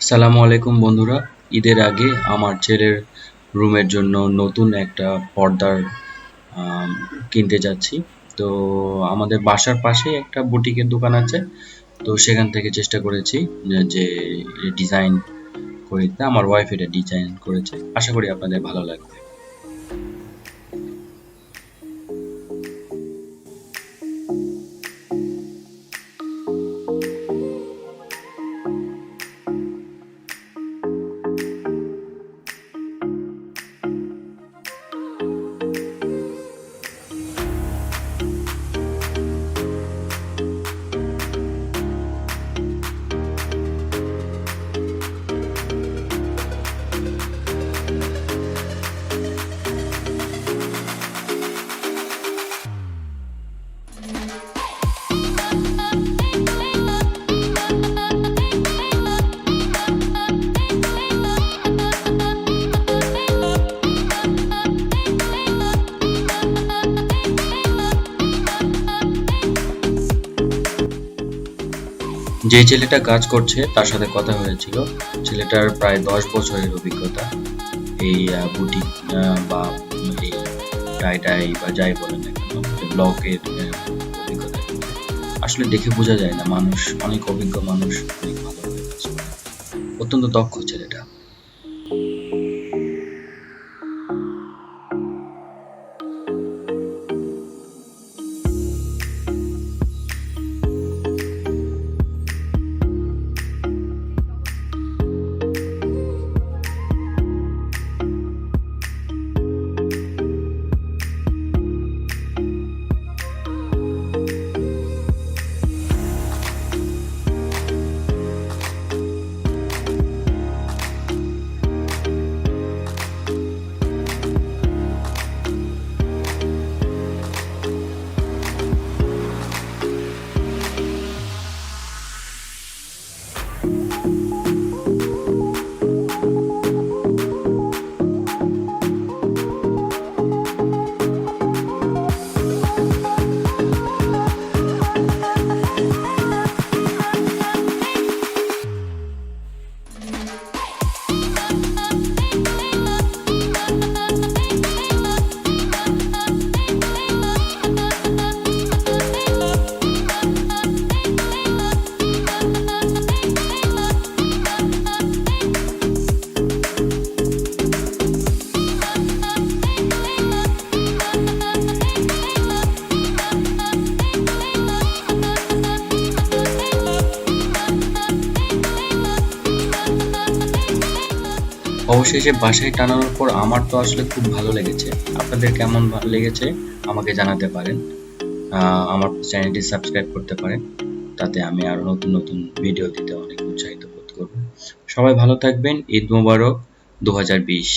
সালামু আলাইকুম বন্ধুরা। ঈদের আগে আমার ছেলের রুমের জন্য নতুন একটা পর্দার কিনতে যাচ্ছি। তো আমাদের বাসার পাশেই একটা বুটিকের দোকান আছে। তো সেখান থেকে চেষ্টা করেছি যে ডিজাইন করে দিতে। আমার ওয়াইফ এটা ডিজাইন করেছে, আশা করি আপনাদের ভালো লাগবে। যে ছেলেটা কাজ করছে তার সাথে কথা হয়েছিল। ছেলেটার প্রায় 10 বছরের অভিজ্ঞতা এই বুটিক বা এই টাই বা যাই বলেন না কেন, ব্লগের অভিজ্ঞতা। আসলে দেখে বোঝা যায় না, মানুষ অনেক অভিজ্ঞ মানুষ, অনেক ভালোভাবে কাজ করে। অত্যন্ত দক্ষ ছেলেটা। অবশেষে বাসায় টানানোর পর আমার তো আসলে খুব ভালো লেগেছে। আপনাদের কেমন লেগেছে আমাকে জানাতে পারেন। আমার চ্যানেলটি সাবস্ক্রাইব করতে পারেন, তাতে আমি আরো নতুন নতুন ভিডিও দিতে অনেক উৎসাহিত বোধ করব। সবাই ভালো থাকবেন। ঈদ মোবারক 2020।